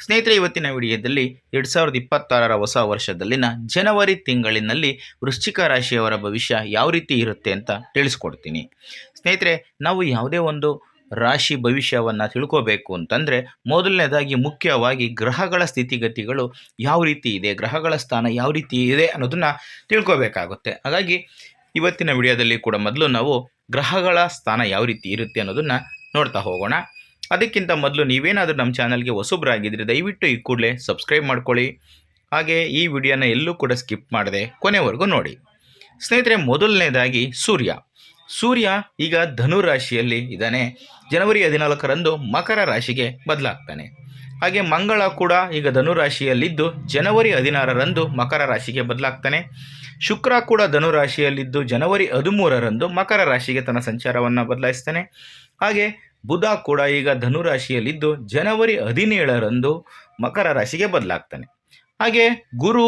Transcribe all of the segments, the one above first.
ಸ್ನೇಹಿತರೆ, ಇವತ್ತಿನ ವಿಡಿಯೋದಲ್ಲಿ 2026ರ ಹೊಸ ವರ್ಷದಲ್ಲಿನ ಜನವರಿ ತಿಂಗಳಿನಲ್ಲಿ ವೃಶ್ಚಿಕ ರಾಶಿಯವರ ಭವಿಷ್ಯ ಯಾವ ರೀತಿ ಇರುತ್ತೆ ಅಂತ ತಿಳಿಸ್ಕೊಡ್ತೀನಿ. ಸ್ನೇಹಿತರೆ, ನಾವು ಯಾವುದೇ ಒಂದು ರಾಶಿ ಭವಿಷ್ಯವನ್ನು ತಿಳ್ಕೋಬೇಕು ಅಂತಂದರೆ ಮೊದಲನೇದಾಗಿ ಮುಖ್ಯವಾಗಿ ಗ್ರಹಗಳ ಸ್ಥಿತಿಗತಿಗಳು ಯಾವ ರೀತಿ ಇದೆ, ಗ್ರಹಗಳ ಸ್ಥಾನ ಯಾವ ರೀತಿ ಇದೆ ಅನ್ನೋದನ್ನು ತಿಳ್ಕೋಬೇಕಾಗುತ್ತೆ. ಹಾಗಾಗಿ ಇವತ್ತಿನ ವಿಡಿಯೋದಲ್ಲಿ ಕೂಡ ಮೊದಲು ನಾವು ಗ್ರಹಗಳ ಸ್ಥಾನ ಯಾವ ರೀತಿ ಇರುತ್ತೆ ಅನ್ನೋದನ್ನು ನೋಡ್ತಾ ಹೋಗೋಣ. ಅದಕ್ಕಿಂತ ಮೊದಲು ನೀವೇನಾದರೂ ನಮ್ಮ ಚಾನಲ್ಗೆ ಹೊಸಬ್ರಾಗಿದ್ದರೆ ದಯವಿಟ್ಟು ಈ ಕೂಡಲೇ ಸಬ್ಸ್ಕ್ರೈಬ್ ಮಾಡ್ಕೊಳ್ಳಿ. ಹಾಗೆ ಈ ವಿಡಿಯೋನ ಎಲ್ಲೂ ಕೂಡ ಸ್ಕಿಪ್ ಮಾಡದೆ ಕೊನೆವರೆಗೂ ನೋಡಿ. ಸ್ನೇಹಿತರೆ, ಮೊದಲನೇದಾಗಿ ಸೂರ್ಯ ಈಗ ಧನು ರಾಶಿಯಲ್ಲಿ ಇದ್ದಾನೆ. ಜನವರಿ 14ರಂದು ಮಕರ ರಾಶಿಗೆ ಬದಲಾಗ್ತಾನೆ. ಹಾಗೆ ಮಂಗಳ ಕೂಡ ಈಗ ಧನು ರಾಶಿಯಲ್ಲಿದ್ದು ಜನವರಿ 16ರಂದು ಮಕರ ರಾಶಿಗೆ ಬದಲಾಗ್ತಾನೆ. ಶುಕ್ರ ಕೂಡ ಧನು ರಾಶಿಯಲ್ಲಿದ್ದು ಜನವರಿ 13ರಂದು ಮಕರ ರಾಶಿಗೆ ತನ್ನ ಸಂಚಾರವನ್ನು ಬದಲಾಯಿಸ್ತಾನೆ. ಹಾಗೆ ಬುಧ ಕೂಡ ಈಗ ಧನು ರಾಶಿಯಲ್ಲಿದ್ದು ಜನವರಿ 17ರಂದು ಮಕರ ರಾಶಿಗೆ ಬದಲಾಗ್ತಾನೆ. ಹಾಗೆ ಗುರು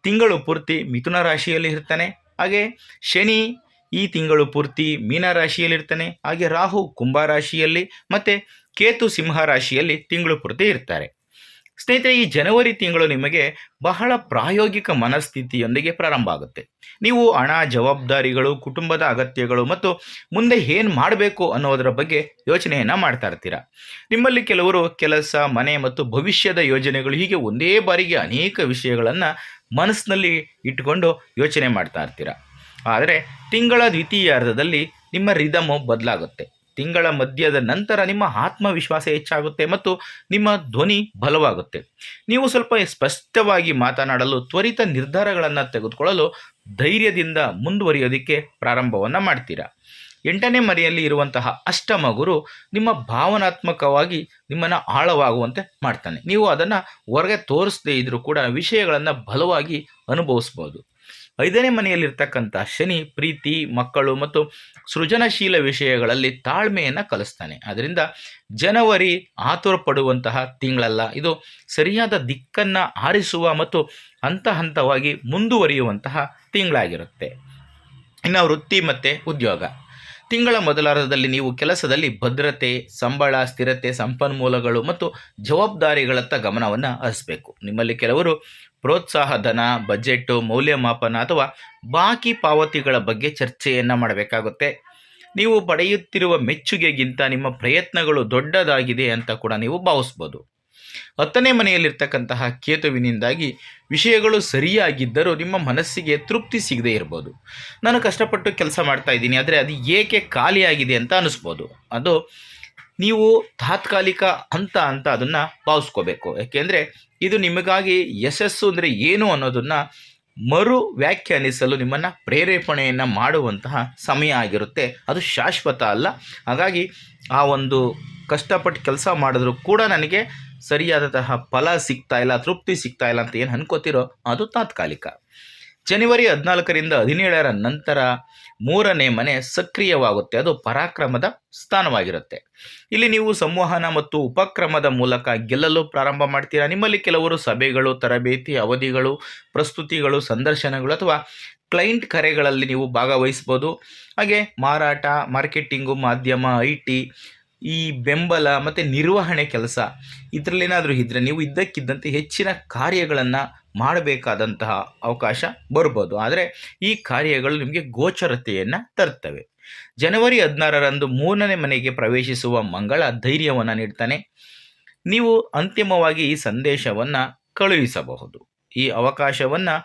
ತಿಂಗಳು ಪೂರ್ತಿ ಮಿಥುನ ರಾಶಿಯಲ್ಲಿ ಇರ್ತಾನೆ. ಹಾಗೆ ಶನಿ ಈ ತಿಂಗಳು ಪೂರ್ತಿ ಮೀನ ರಾಶಿಯಲ್ಲಿರ್ತಾನೆ. ಹಾಗೆ ರಾಹು ಕುಂಭ ರಾಶಿಯಲ್ಲಿ ಮತ್ತು ಕೇತು ಸಿಂಹ ರಾಶಿಯಲ್ಲಿ ತಿಂಗಳು ಪೂರ್ತಿ ಇರ್ತಾರೆ. ಸ್ನೇಹಿತರೆ, ಈ ಜನವರಿ ತಿಂಗಳು ನಿಮಗೆ ಬಹಳ ಪ್ರಾಯೋಗಿಕ ಮನಸ್ಥಿತಿಯೊಂದಿಗೆ ಪ್ರಾರಂಭ ಆಗುತ್ತೆ. ನೀವು ಹಣ, ಜವಾಬ್ದಾರಿಗಳು, ಕುಟುಂಬದ ಅಗತ್ಯಗಳು ಮತ್ತು ಮುಂದೆ ಏನು ಮಾಡಬೇಕು ಅನ್ನೋದರ ಬಗ್ಗೆ ಯೋಚನೆಯನ್ನು ಮಾಡ್ತಾ ಇರ್ತೀರ. ನಿಮ್ಮಲ್ಲಿ ಕೆಲವರು ಕೆಲಸ, ಮನೆ ಮತ್ತು ಭವಿಷ್ಯದ ಯೋಜನೆಗಳು ಹೀಗೆ ಒಂದೇ ಬಾರಿಗೆ ಅನೇಕ ವಿಷಯಗಳನ್ನು ಮನಸ್ಸಿನಲ್ಲಿ ಇಟ್ಟುಕೊಂಡು ಯೋಚನೆ ಮಾಡ್ತಾ ಇರ್ತೀರ. ಆದರೆ ತಿಂಗಳ ದ್ವಿತೀಯಾರ್ಧದಲ್ಲಿ ನಿಮ್ಮ ರಿದಮು ಬದಲಾಗುತ್ತೆ. ತಿಂಗಳ ಮಧ್ಯದ ನಂತರ ನಿಮ್ಮ ಆತ್ಮವಿಶ್ವಾಸ ಹೆಚ್ಚಾಗುತ್ತೆ ಮತ್ತು ನಿಮ್ಮ ಧ್ವನಿ ಬಲವಾಗುತ್ತೆ. ನೀವು ಸ್ವಲ್ಪ ಸ್ಪಷ್ಟವಾಗಿ ಮಾತನಾಡಲು, ತ್ವರಿತ ನಿರ್ಧಾರಗಳನ್ನು ತೆಗೆದುಕೊಳ್ಳಲು ಧೈರ್ಯದಿಂದ ಮುಂದುವರಿಯೋದಕ್ಕೆ ಪ್ರಾರಂಭವನ್ನು ಮಾಡ್ತೀರಾ. 8ನೇ ಮನೆಯಲ್ಲಿ ಇರುವಂತಹ ಅಷ್ಟಮ ಗುರು ನಿಮ್ಮ ಭಾವನಾತ್ಮಕವಾಗಿ ನಿಮ್ಮನ್ನು ಆಳವಾಗುವಂತೆ ಮಾಡ್ತಾನೆ. ನೀವು ಅದನ್ನು ಹೊರಗೆ ತೋರಿಸದೇ ಇದ್ದರೂ ಕೂಡ ವಿಷಯಗಳನ್ನು ಬಲವಾಗಿ ಅನುಭವಿಸ್ಬೋದು. 5ನೇ ಮನೆಯಲ್ಲಿರ್ತಕ್ಕಂಥ ಶನಿ ಪ್ರೀತಿ, ಮಕ್ಕಳು ಮತ್ತು ಸೃಜನಶೀಲ ವಿಷಯಗಳಲ್ಲಿ ತಾಳ್ಮೆಯನ್ನು ಕಲಿಸ್ತಾನೆ. ಅದರಿಂದ ಜನವರಿ ಆತುರ ಪಡುವಂತಹ ತಿಂಗಳಲ್ಲ, ಇದು ಸರಿಯಾದ ದಿಕ್ಕನ್ನು ಆರಿಸುವ ಮತ್ತು ಹಂತ ಹಂತವಾಗಿ ಮುಂದುವರಿಯುವಂತಹ ತಿಂಗಳಾಗಿರುತ್ತೆ. ಇನ್ನು ವೃತ್ತಿ ಮತ್ತು ಉದ್ಯೋಗ, ತಿಂಗಳ ಮೊದಲಾರ್ಧದಲ್ಲಿ ನೀವು ಕೆಲಸದಲ್ಲಿ ಭದ್ರತೆ, ಸಂಬಳ, ಸ್ಥಿರತೆ, ಸಂಪನ್ಮೂಲಗಳು ಮತ್ತು ಜವಾಬ್ದಾರಿಗಳತ್ತ ಗಮನವನ್ನು ಹರಿಸಬೇಕು. ನಿಮ್ಮಲ್ಲಿ ಕೆಲವರು ಪ್ರೋತ್ಸಾಹ ಧನ, ಬಜೆಟ್ಟು, ಮೌಲ್ಯಮಾಪನ ಅಥವಾ ಬಾಕಿ ಪಾವತಿಗಳ ಬಗ್ಗೆ ಚರ್ಚೆಯನ್ನು ಮಾಡಬೇಕಾಗುತ್ತೆ. ನೀವು ಪಡೆಯುತ್ತಿರುವ ಮೆಚ್ಚುಗೆಗಿಂತ ನಿಮ್ಮ ಪ್ರಯತ್ನಗಳು ದೊಡ್ಡದಾಗಿದೆ ಅಂತ ಕೂಡ ನೀವು ಭಾವಿಸ್ಬೋದು. 10ನೇ ಮನೆಯಲ್ಲಿರ್ತಕ್ಕಂತಹ ಕೇತುವಿನಿಂದಾಗಿ ವಿಷಯಗಳು ಸರಿಯಾಗಿದ್ದರೂ ನಿಮ್ಮ ಮನಸ್ಸಿಗೆ ತೃಪ್ತಿ ಸಿಗದೇ ಇರ್ಬೋದು. ನಾನು ಕಷ್ಟಪಟ್ಟು ಕೆಲಸ ಮಾಡ್ತಾ ಇದ್ದೀನಿ, ಆದರೆ ಅದು ಏಕೆ ಖಾಲಿಯಾಗಿದೆ ಅಂತ ಅನ್ನಿಸ್ಬೋದು. ಅದು ನೀವು ತಾತ್ಕಾಲಿಕ ಅಂತ ಅದನ್ನು ಭಾವಿಸ್ಕೋಬೇಕು. ಯಾಕೆಂದರೆ ಇದು ನಿಮಗಾಗಿ ಯಶಸ್ಸು ಅಂದರೆ ಏನು ಅನ್ನೋದನ್ನು ಮರು ವ್ಯಾಖ್ಯಾನಿಸಲು ನಿಮ್ಮನ್ನು ಪ್ರೇರೇಪಣೆಯನ್ನು ಮಾಡುವಂತಹ ಸಮಯ ಆಗಿರುತ್ತೆ. ಅದು ಶಾಶ್ವತ ಅಲ್ಲ. ಹಾಗಾಗಿ ಆ ಒಂದು ಕಷ್ಟಪಟ್ಟು ಕೆಲಸ ಮಾಡಿದ್ರೂ ಕೂಡ ನನಗೆ ಸರಿಯಾದಂತಹ ಫಲ ಸಿಗ್ತಾ ಇಲ್ಲ, ತೃಪ್ತಿ ಸಿಗ್ತಾ ಇಲ್ಲ ಅಂತ ಏನು ಅನ್ಕೋತಿರೋ ಅದು ತಾತ್ಕಾಲಿಕ. ಜನವರಿ 14ರಿಂದ 17ರ ನಂತರ 3ನೇ ಮನೆ ಸಕ್ರಿಯವಾಗುತ್ತೆ. ಅದು ಪರಾಕ್ರಮದ ಸ್ಥಾನವಾಗಿರುತ್ತೆ. ಇಲ್ಲಿ ನೀವು ಸಂವಹನ ಮತ್ತು ಉಪಕ್ರಮದ ಮೂಲಕ ಗೆಲ್ಲಲು ಪ್ರಾರಂಭ ಮಾಡ್ತೀರಾ. ನಿಮ್ಮಲ್ಲಿ ಕೆಲವರು ಸಭೆಗಳು, ತರಬೇತಿ ಅವಧಿಗಳು, ಪ್ರಸ್ತುತಿಗಳು, ಸಂದರ್ಶನಗಳು ಅಥವಾ ಕ್ಲೈಂಟ್ ಕರೆಗಳಲ್ಲಿ ನೀವು ಭಾಗವಹಿಸ್ಬೋದು. ಹಾಗೆ ಮಾರಾಟ, ಮಾರ್ಕೆಟಿಂಗು, ಮಾಧ್ಯಮ, IT, ಈ ಬೆಂಬಲ ಮತ್ತು ನಿರ್ವಹಣೆ ಕೆಲಸ ಇದರಲ್ಲೇನಾದರೂ ಇದ್ದರೆ ನೀವು ಇದ್ದಕ್ಕಿದ್ದಂತೆ ಹೆಚ್ಚಿನ ಕಾರ್ಯಗಳನ್ನು ಮಾಡಬೇಕಾದಂತಹ ಅವಕಾಶ ಬರ್ಬೋದು. ಆದರೆ ಈ ಕಾರ್ಯಗಳು ನಿಮಗೆ ಗೋಚರತೆಯನ್ನು ತರ್ತವೆ. ಜನವರಿ 16ರಂದು 3ನೇ ಮನೆಗೆ ಪ್ರವೇಶಿಸುವ ಮಂಗಳ ಧೈರ್ಯವನ್ನು ನೀಡ್ತಾನೆ. ನೀವು ಅಂತಿಮವಾಗಿ ಈ ಸಂದೇಶವನ್ನು ಕಳುಹಿಸಬಹುದು, ಈ ಅವಕಾಶವನ್ನು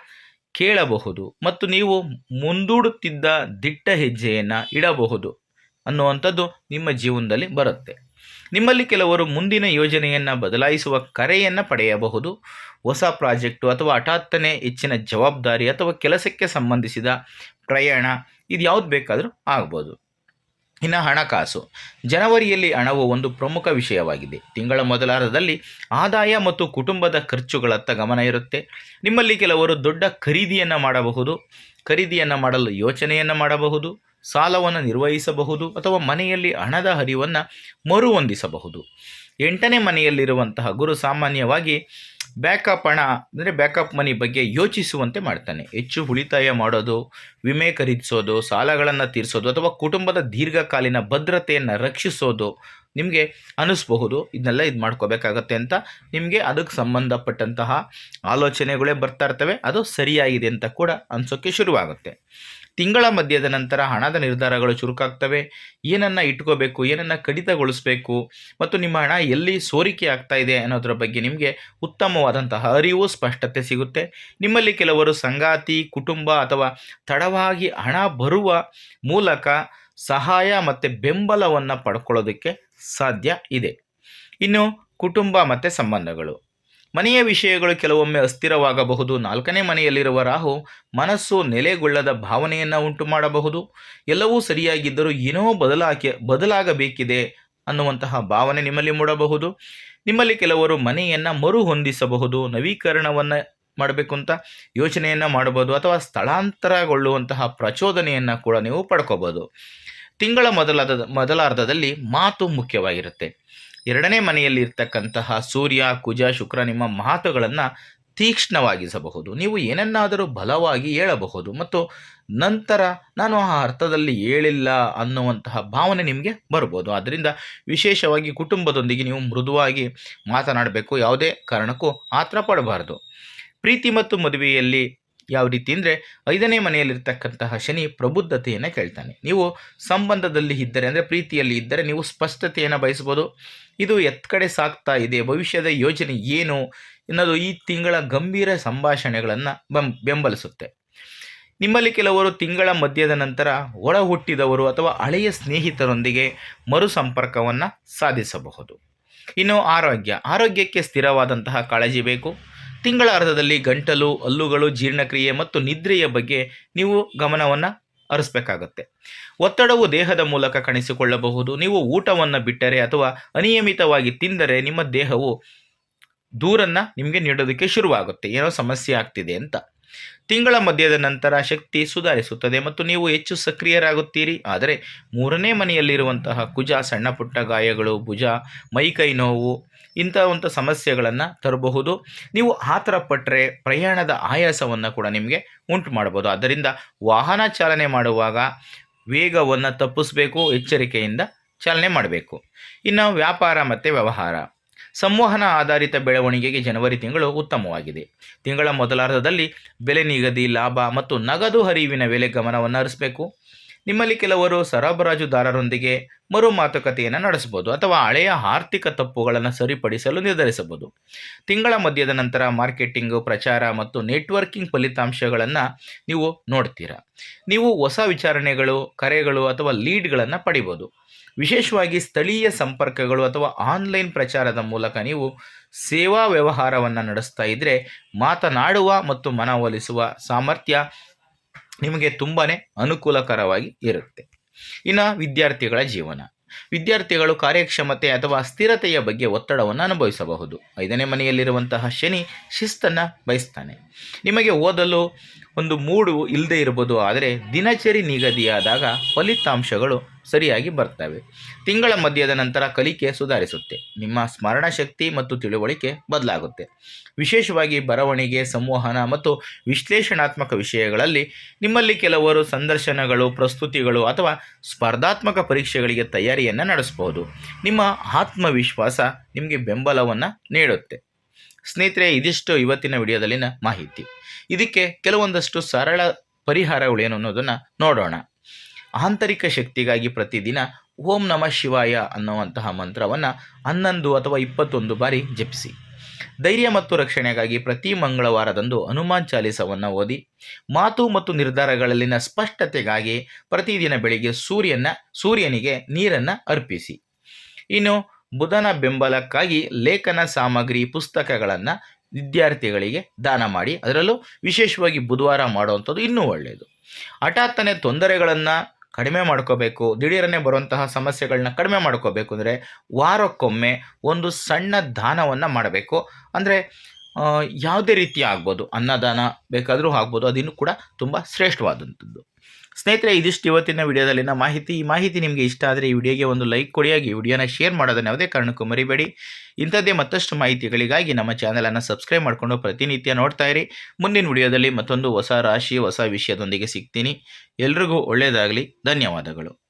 ಕೇಳಬಹುದು ಮತ್ತು ನೀವು ಮುಂದೂಡುತ್ತಿದ್ದ ದಿಟ್ಟ ಹೆಜ್ಜೆಯನ್ನು ಇಡಬಹುದು ಅನ್ನುವಂಥದ್ದು ನಿಮ್ಮ ಜೀವನದಲ್ಲಿ ಬರುತ್ತೆ. ನಿಮ್ಮಲ್ಲಿ ಕೆಲವರು ಮುಂದಿನ ಯೋಜನೆಯನ್ನು ಬದಲಾಯಿಸುವ ಕರೆಯನ್ನು ಪಡೆಯಬಹುದು. ಹೊಸ ಪ್ರಾಜೆಕ್ಟು ಅಥವಾ ಹಠಾತ್ತನೆ ಹೆಚ್ಚಿನ ಜವಾಬ್ದಾರಿ ಅಥವಾ ಕೆಲಸಕ್ಕೆ ಸಂಬಂಧಿಸಿದ ಪ್ರಯಾಣ, ಇದು ಯಾವುದು ಬೇಕಾದರೂ ಆಗ್ಬೋದು. ಇನ್ನು ಹಣಕಾಸು, ಜನವರಿಯಲ್ಲಿ ಹಣವು ಒಂದು ಪ್ರಮುಖ ವಿಷಯವಾಗಿದೆ. ತಿಂಗಳ ಮೊದಲಾರ್ಧದಲ್ಲಿ ಆದಾಯ ಮತ್ತು ಕುಟುಂಬದ ಖರ್ಚುಗಳತ್ತ ಗಮನ ಇರುತ್ತೆ. ನಿಮ್ಮಲ್ಲಿ ಕೆಲವರು ದೊಡ್ಡ ಖರೀದಿಯನ್ನು ಮಾಡಲು ಯೋಚನೆಯನ್ನು ಮಾಡಬಹುದು, ಸಾಲವನ್ನು ನಿರ್ವಹಿಸಬಹುದು ಅಥವಾ ಮನೆಯಲ್ಲಿ ಹಣದ ಹರಿವನ್ನು ಮರುಹೊಂದಿಸಬಹುದು. 8ನೇ ಮನೆಯಲ್ಲಿರುವಂತಹ ಗುರು ಸಾಮಾನ್ಯವಾಗಿ ಬ್ಯಾಕಪ್ ಹಣ ಅಂದರೆ ಬ್ಯಾಕಪ್ ಮನಿ ಬಗ್ಗೆ ಯೋಚಿಸುವಂತೆ ಮಾಡ್ತಾನೆ. ಹೆಚ್ಚು ಉಳಿತಾಯ ಮಾಡೋದು, ವಿಮೆ ಖರೀದಿಸೋದು, ಸಾಲಗಳನ್ನು ತೀರಿಸೋದು ಅಥವಾ ಕುಟುಂಬದ ದೀರ್ಘಕಾಲೀನ ಭದ್ರತೆಯನ್ನು ರಕ್ಷಿಸೋದು ನಿಮಗೆ ಅನ್ನಿಸ್ಬಹುದು. ಇದನ್ನೆಲ್ಲ ಮಾಡ್ಕೋಬೇಕಾಗತ್ತೆ ಅಂತ ನಿಮಗೆ ಅದಕ್ಕೆ ಸಂಬಂಧಪಟ್ಟಂತಹ ಆಲೋಚನೆಗಳೇ ಬರ್ತಾ ಇರ್ತವೆ. ಅದು ಸರಿಯಾಗಿದೆ ಅಂತ ಕೂಡ ಅನಿಸೋಕ್ಕೆ ಶುರುವಾಗುತ್ತೆ. ತಿಂಗಳ ಮಧ್ಯದ ನಂತರ ಹಣದ ನಿರ್ಧಾರಗಳು ಚುರುಕಾಗ್ತವೆ. ಏನನ್ನು ಇಟ್ಕೋಬೇಕು, ಏನನ್ನು ಕಡಿತಗೊಳಿಸಬೇಕು ಮತ್ತು ನಿಮ್ಮ ಹಣ ಎಲ್ಲಿ ಸೋರಿಕೆ ಆಗ್ತಾ ಇದೆ ಅನ್ನೋದ್ರ ಬಗ್ಗೆ ನಿಮಗೆ ಉತ್ತಮವಾದಂತಹ ಅರಿವು, ಸ್ಪಷ್ಟತೆ ಸಿಗುತ್ತೆ. ನಿಮ್ಮಲ್ಲಿ ಕೆಲವರು ಸಂಗಾತಿ, ಕುಟುಂಬ ಅಥವಾ ತಡವಾಗಿ ಹಣ ಬರುವ ಮೂಲಕ ಸಹಾಯ ಮತ್ತು ಬೆಂಬಲವನ್ನು ಪಡ್ಕೊಳ್ಳೋದಕ್ಕೆ ಸಾಧ್ಯ ಇದೆ. ಇನ್ನು ಕುಟುಂಬ ಮತ್ತು ಸಂಬಂಧಗಳು, ಮನೆಯ ವಿಷಯಗಳು ಕೆಲವೊಮ್ಮೆ ಅಸ್ಥಿರವಾಗಬಹುದು. 4ನೇ ಮನೆಯಲ್ಲಿರುವ ರಾಹು ಮನಸ್ಸು ನೆಲೆಗೊಳ್ಳದ ಭಾವನೆಯನ್ನು ಉಂಟು ಮಾಡಬಹುದು. ಎಲ್ಲವೂ ಸರಿಯಾಗಿದ್ದರೂ ಏನೋ ಬದಲಾಗಬೇಕಿದೆ ಅನ್ನುವಂತಹ ಭಾವನೆ ನಿಮ್ಮಲ್ಲಿ ಮೂಡಬಹುದು. ನಿಮ್ಮಲ್ಲಿ ಕೆಲವರು ಮನೆಯನ್ನು ಮರು ಹೊಂದಿಸಬಹುದು, ನವೀಕರಣವನ್ನು ಮಾಡಬೇಕು ಅಂತ ಯೋಚನೆಯನ್ನು ಮಾಡಬಹುದು ಅಥವಾ ಸ್ಥಳಾಂತರಗೊಳ್ಳುವಂತಹ ಪ್ರಚೋದನೆಯನ್ನು ಕೂಡ ನೀವು ಪಡ್ಕೋಬೋದು. ತಿಂಗಳ ಮೊದಲಾರ್ಧದಲ್ಲಿ ಮಾತು ಮುಖ್ಯವಾಗಿರುತ್ತೆ. 2ನೇ ಮನೆಯಲ್ಲಿ ಇರ್ತಕ್ಕಂತಹ ಸೂರ್ಯ, ಕುಜ, ಶುಕ್ರ ನಿಮ್ಮ ಮಾತುಗಳನ್ನು ತೀಕ್ಷ್ಣವಾಗಿಸಬಹುದು. ನೀವು ಏನನ್ನಾದರೂ ಬಲವಾಗಿ ಹೇಳಬಹುದು ಮತ್ತು ನಂತರ ನಾನು ಆ ಅರ್ಥದಲ್ಲಿ ಹೇಳಿಲ್ಲ ಅನ್ನುವಂತಹ ಭಾವನೆ ನಿಮಗೆ ಬರ್ಬೋದು. ಆದ್ದರಿಂದ ವಿಶೇಷವಾಗಿ ಕುಟುಂಬದೊಂದಿಗೆ ನೀವು ಮೃದುವಾಗಿ ಮಾತನಾಡಬೇಕು. ಯಾವುದೇ ಕಾರಣಕ್ಕೂ ಆತರ ಪಡಬಾರ್ದು. ಪ್ರೀತಿ ಮತ್ತು ಮದುವೆಯಲ್ಲಿ ಯಾವ ರೀತಿ ಅಂದರೆ 5ನೇ ಮನೆಯಲ್ಲಿರ್ತಕ್ಕಂತಹ ಶನಿ ಪ್ರಬುದ್ಧತೆಯನ್ನು ಕೇಳ್ತಾನೆ. ನೀವು ಸಂಬಂಧದಲ್ಲಿ ಇದ್ದರೆ ಅಂದರೆ ಪ್ರೀತಿಯಲ್ಲಿ ಇದ್ದರೆ ನೀವು ಸ್ಪಷ್ಟತೆಯನ್ನು ಬಯಸ್ಬೋದು. ಇದು ಕಡೆ ಸಾಗ್ತಾ ಇದೆ, ಭವಿಷ್ಯದ ಯೋಜನೆ ಏನು ಅನ್ನೋದು ಈ ತಿಂಗಳ ಗಂಭೀರ ಸಂಭಾಷಣೆಗಳನ್ನು ಬೆಂಬಲಿಸುತ್ತೆ. ನಿಮ್ಮಲ್ಲಿ ಕೆಲವರು ತಿಂಗಳ ಮಧ್ಯದ ನಂತರ ಒಳ ಹುಟ್ಟಿದವರು ಅಥವಾ ಹಳೆಯ ಸ್ನೇಹಿತರೊಂದಿಗೆ ಮರು ಸಂಪರ್ಕವನ್ನು ಸಾಧಿಸಬಹುದು. ಇನ್ನು ಆರೋಗ್ಯಕ್ಕೆ ಸ್ಥಿರವಾದಂತಹ ಕಾಳಜಿ ಬೇಕು. ತಿಂಗಳ ಅರ್ಧದಲ್ಲಿ ಗಂಟಲು, ಹಲ್ಲುಗಳು, ಜೀರ್ಣಕ್ರಿಯೆ ಮತ್ತು ನಿದ್ರೆಯ ಬಗ್ಗೆ ನೀವು ಗಮನವನ್ನು ಹರಿಸಬೇಕಾಗತ್ತೆ. ಒತ್ತಡವು ದೇಹದ ಮೂಲಕ ಕಾಣಿಸಿಕೊಳ್ಳಬಹುದು. ನೀವು ಊಟವನ್ನು ಬಿಟ್ಟರೆ ಅಥವಾ ಅನಿಯಮಿತವಾಗಿ ತಿಂದರೆ ನಿಮ್ಮ ದೇಹವು ದೂರನ್ನು ನಿಮಗೆ ನೀಡೋದಕ್ಕೆ ಶುರುವಾಗುತ್ತೆ, ಏನೋ ಸಮಸ್ಯೆ ಆಗ್ತಿದೆ ಅಂತ. ತಿಂಗಳ ಮಧ್ಯದ ನಂತರ ಶಕ್ತಿ ಸುಧಾರಿಸುತ್ತದೆ ಮತ್ತು ನೀವು ಹೆಚ್ಚು ಸಕ್ರಿಯರಾಗುತ್ತೀರಿ. ಆದರೆ 3ನೇ ಮನೆಯಲ್ಲಿರುವಂತಹ ಕುಜ ಸಣ್ಣ ಪುಟ್ಟ ಗಾಯಗಳು, ಭುಜ, ಮೈಕೈ ನೋವು ಇಂಥ ಸಮಸ್ಯೆಗಳನ್ನು ತರಬಹುದು. ನೀವು ಆತರ ಪಟ್ಟರೆ ಪ್ರಯಾಣದ ಆಯಾಸವನ್ನು ಕೂಡ ನಿಮಗೆ ಉಂಟು ಮಾಡಬಹುದು. ಆದ್ದರಿಂದ ವಾಹನ ಚಾಲನೆ ಮಾಡುವಾಗ ವೇಗವನ್ನು ತಪ್ಪಿಸಬೇಕು, ಎಚ್ಚರಿಕೆಯಿಂದ ಚಾಲನೆ ಮಾಡಬೇಕು. ಇನ್ನು ವ್ಯಾಪಾರ ಮತ್ತು ವ್ಯವಹಾರ, ಸಂವಹನ ಆಧಾರಿತ ಬೆಳವಣಿಗೆಗೆ ಜನವರಿ ತಿಂಗಳು ಉತ್ತಮವಾಗಿದೆ. ತಿಂಗಳ ಮೊದಲಾರ್ಧದಲ್ಲಿ ಬೆಲೆ ನಿಗದಿ, ಲಾಭ ಮತ್ತು ನಗದು ಹರಿವಿನ ಮೇಲೆ ಗಮನವನ್ನು ಹರಿಸಬೇಕು. ನಿಮ್ಮಲ್ಲಿ ಕೆಲವರು ಸರಬರಾಜುದಾರರೊಂದಿಗೆ ಮರು ಮಾತುಕತೆಯನ್ನು ನಡೆಸಬಹುದು ಅಥವಾ ಹಳೆಯ ಆರ್ಥಿಕ ತಪ್ಪುಗಳನ್ನು ಸರಿಪಡಿಸಲು ನಿರ್ಧರಿಸಬಹುದು. ತಿಂಗಳ ಮಧ್ಯದ ನಂತರ ಮಾರ್ಕೆಟಿಂಗು, ಪ್ರಚಾರ ಮತ್ತು ನೆಟ್ವರ್ಕಿಂಗ್ ಫಲಿತಾಂಶಗಳನ್ನು ನೀವು ನೋಡ್ತೀರಾ. ನೀವು ಹೊಸ ವಿಚಾರಣೆಗಳು, ಕರೆಗಳು ಅಥವಾ ಲೀಡ್ಗಳನ್ನು ಪಡಿಬೋದು. ವಿಶೇಷವಾಗಿ ಸ್ಥಳೀಯ ಸಂಪರ್ಕಗಳು ಅಥವಾ ಆನ್ಲೈನ್ ಪ್ರಚಾರದ ಮೂಲಕ ನೀವು ಸೇವಾ ವ್ಯವಹಾರವನ್ನು ನಡೆಸ್ತಾ ಇದ್ದರೆ ಮಾತನಾಡುವ ಮತ್ತು ಮನವೊಲಿಸುವ ಸಾಮರ್ಥ್ಯ ನಿಮಗೆ ತುಂಬಾ ಅನುಕೂಲಕರವಾಗಿ ಇರುತ್ತೆ. ಇನ್ನು ವಿದ್ಯಾರ್ಥಿಗಳು ಕಾರ್ಯಕ್ಷಮತೆ ಅಥವಾ ಸ್ಥಿರತೆಯ ಬಗ್ಗೆ ಒತ್ತಡವನ್ನು ಅನುಭವಿಸಬಹುದು. 5ನೇ ಮನೆಯಲ್ಲಿರುವಂತಹ ಶನಿ ಶಿಸ್ತನ್ನು ಬಯಸ್ತಾನೆ. ನಿಮಗೆ ಓದಲು ಒಂದು ಮೂಡು ಇಲ್ಲದೆ ಇರ್ಬೋದು, ಆದರೆ ದಿನಚರಿ ನಿಗದಿಯಾದಾಗ ಫಲಿತಾಂಶಗಳು ಸರಿಯಾಗಿ ಬರ್ತವೆ. ತಿಂಗಳ ಮಧ್ಯದ ನಂತರ ಕಲಿಕೆ ಸುಧಾರಿಸುತ್ತೆ. ನಿಮ್ಮ ಸ್ಮರಣ ಶಕ್ತಿ ಮತ್ತು ತಿಳುವಳಿಕೆ ಬದಲಾಗುತ್ತೆ. ವಿಶೇಷವಾಗಿ ಬರವಣಿಗೆ, ಸಂವಹನ ಮತ್ತು ವಿಶ್ಲೇಷಣಾತ್ಮಕ ವಿಷಯಗಳಲ್ಲಿ ನಿಮ್ಮಲ್ಲಿ ಕೆಲವರು ಸಂದರ್ಶನಗಳು, ಪ್ರಸ್ತುತಿಗಳು ಅಥವಾ ಸ್ಪರ್ಧಾತ್ಮಕ ಪರೀಕ್ಷೆಗಳಿಗೆ ತಯಾರಿಯನ್ನು ನಡೆಸಬಹುದು. ನಿಮ್ಮ ಆತ್ಮವಿಶ್ವಾಸ ನಿಮಗೆ ಬೆಂಬಲವನ್ನು ನೀಡುತ್ತೆ. ಸ್ನೇಹಿತರೆ, ಇದಿಷ್ಟು ಇವತ್ತಿನ ವಿಡಿಯೋದಲ್ಲಿನ ಮಾಹಿತಿ. ಇದಕ್ಕೆ ಕೆಲವೊಂದಷ್ಟು ಸರಳ ಪರಿಹಾರಗಳೇನು ಅನ್ನೋದನ್ನು ನೋಡೋಣ. ಆಂತರಿಕ ಶಕ್ತಿಗಾಗಿ ಪ್ರತಿದಿನ ಓಂ ನಮಃ ಶಿವಾಯ ಅನ್ನುವಂತಹ ಮಂತ್ರವನ್ನು 11 ಅಥವಾ 21 ಬಾರಿ ಜಪಿಸಿ. ಧೈರ್ಯ ಮತ್ತು ರಕ್ಷಣೆಗಾಗಿ ಪ್ರತಿ ಮಂಗಳವಾರದಂದು ಹನುಮಾನ್ ಚಾಲೀಸವನ್ನು ಓದಿ. ಮಾತು ಮತ್ತು ನಿರ್ಧಾರಗಳಲ್ಲಿನ ಸ್ಪಷ್ಟತೆಗಾಗಿ ಪ್ರತಿದಿನ ಬೆಳಿಗ್ಗೆ ಸೂರ್ಯನಿಗೆ ನೀರನ್ನು ಅರ್ಪಿಸಿ. ಇನ್ನು ಬುಧನ ಬೆಂಬಲಕ್ಕಾಗಿ ಲೇಖನ ಸಾಮಗ್ರಿ, ಪುಸ್ತಕಗಳನ್ನು ವಿದ್ಯಾರ್ಥಿಗಳಿಗೆ ದಾನ ಮಾಡಿ. ಅದರಲ್ಲೂ ವಿಶೇಷವಾಗಿ ಬುಧವಾರ ಮಾಡುವಂಥದ್ದು ಇನ್ನೂ ಒಳ್ಳೆಯದು. ಹಠಾತ್ತನೆ ತೊಂದರೆಗಳನ್ನು ಕಡಿಮೆ ಮಾಡ್ಕೋಬೇಕು, ದಿಢೀರನೆ ಬರುವಂತಹ ಸಮಸ್ಯೆಗಳನ್ನ ಕಡಿಮೆ ಮಾಡ್ಕೋಬೇಕು ಅಂದರೆ ವಾರಕ್ಕೊಮ್ಮೆ ಒಂದು ಸಣ್ಣ ದಾನವನ್ನು ಮಾಡಬೇಕು. ಅಂದರೆ ಯಾವುದೇ ರೀತಿ ಆಗ್ಬೋದು, ಅನ್ನದಾನ ಬೇಕಾದರೂ ಆಗ್ಬೋದು, ಅದಿನ್ನೂ ಕೂಡ ತುಂಬ ಶ್ರೇಷ್ಠವಾದಂಥದ್ದು. ಸ್ನೇಹಿತರೆ, ಇದಿಷ್ಟು ಇವತ್ತಿನ ವಿಡಿಯೋದಲ್ಲಿನ ಮಾಹಿತಿ. ಈ ಮಾಹಿತಿ ನಿಮಗೆ ಇಷ್ಟ ಆದರೆ ಈ ವಿಡಿಯೋಗೆ ಒಂದು ಲೈಕ್ ಕೊಡಿ, ಹಾಗೆ ಈ ವಿಡಿಯೋನ ಶೇರ್ ಮಾಡೋದನ್ನು ಯಾವುದೇ ಕಾರಣಕ್ಕೂ ಮರಿಬೇಡಿ. ಇಂಥದ್ದೇ ಮತ್ತಷ್ಟು ಮಾಹಿತಿಗಳಿಗಾಗಿ ನಮ್ಮ ಚಾನಲನ್ನು ಸಬ್ಸ್ಕ್ರೈಬ್ ಮಾಡಿಕೊಂಡು ಪ್ರತಿನಿತ್ಯ ನೋಡ್ತಾ ಇರಿ. ಮುಂದಿನ ವಿಡಿಯೋದಲ್ಲಿ ಮತ್ತೊಂದು ಹೊಸ ರಾಶಿ ಹೊಸ ವಿಷಯದೊಂದಿಗೆ ಸಿಗ್ತೀನಿ. ಎಲ್ರಿಗೂ ಒಳ್ಳೆಯದಾಗಲಿ. ಧನ್ಯವಾದಗಳು.